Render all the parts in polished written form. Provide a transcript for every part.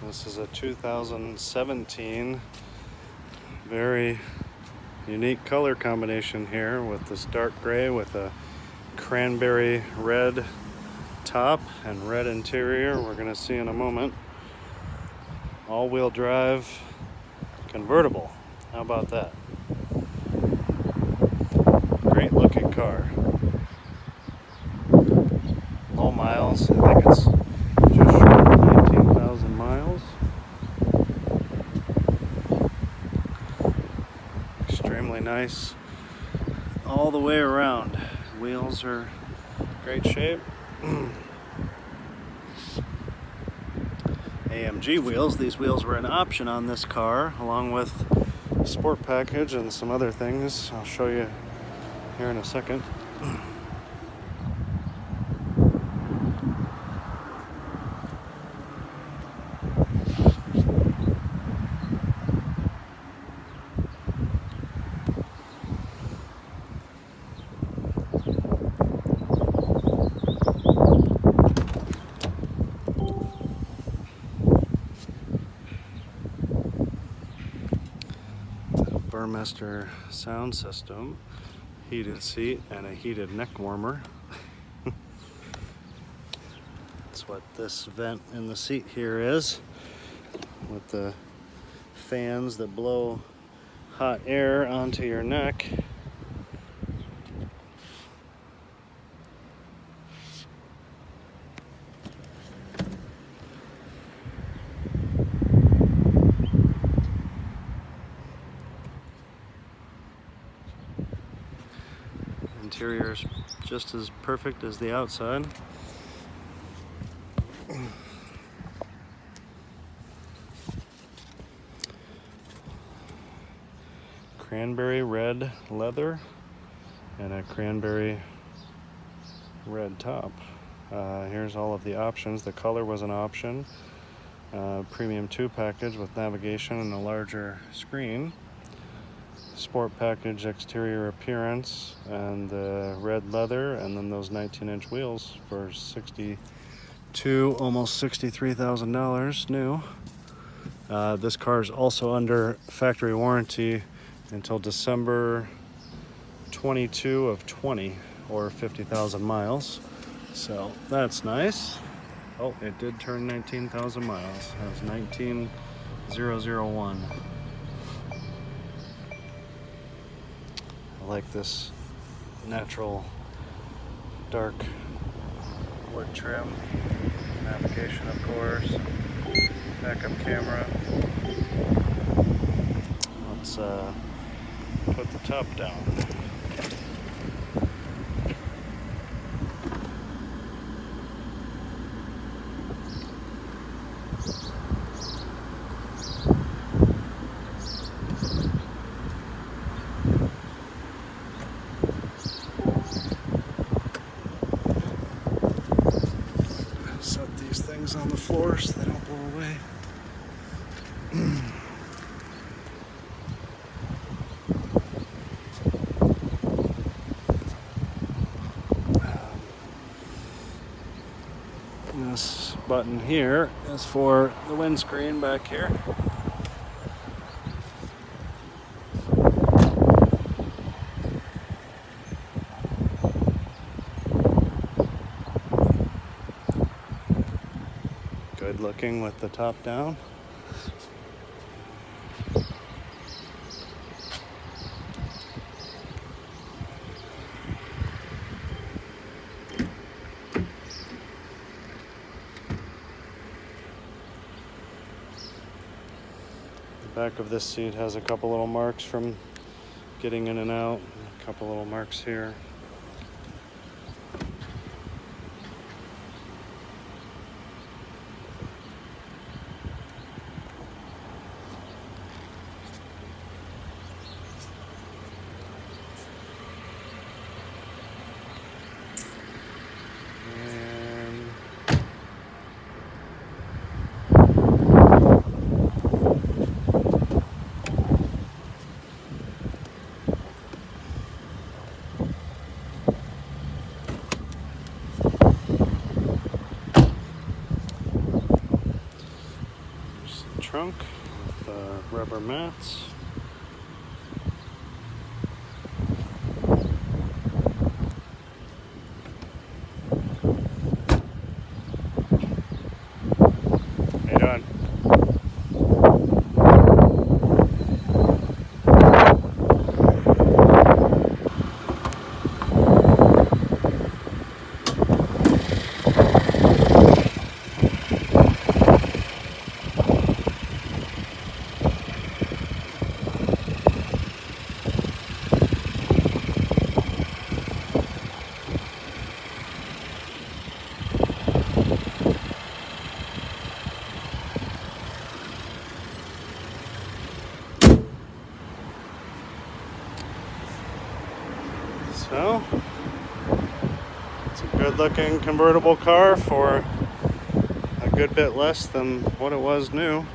This is a 2017, very unique color combination here with this dark gray with a cranberry red top and red interior. We're going to see in a moment. All-wheel drive convertible. How about that? Great looking car. Low miles. I think it's just short of 19,000 miles. Extremely nice all the way around. Wheels are great shape. AMG wheels. These wheels were an option on this car, along with sport package and some other things I'll show you here in a second. Burmester sound system, heated seat, and a heated neck warmer. That's what this vent in the seat here is, with the fans that blow hot air onto your neck. Interior is just as perfect as the outside. Cranberry red leather and a cranberry red top. Here's all of the options. The color was an option. Premium 2 package with navigation and a larger screen. Sport package exterior appearance and the red leather, and then those 19-inch wheels for almost $63,000 new. This car is also under factory warranty until December 22 of 20, or 50,000 miles. So that's nice. Oh, it did turn 19,000 miles. That was 19,001. I like this natural dark wood trim. Navigation, of course. Backup camera. Let's put the top down. Set these things on the floor so they don't blow away. This button here is for the windscreen back here. Good looking with the top down. The back of this seat has a couple little marks from getting in and out. A couple little marks here. trunk with rubber mats. How you doing? So, it's a good looking convertible car for a good bit less than what it was new.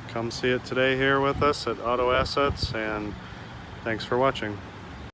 Come see it today here with us at Auto Assets, and thanks for watching.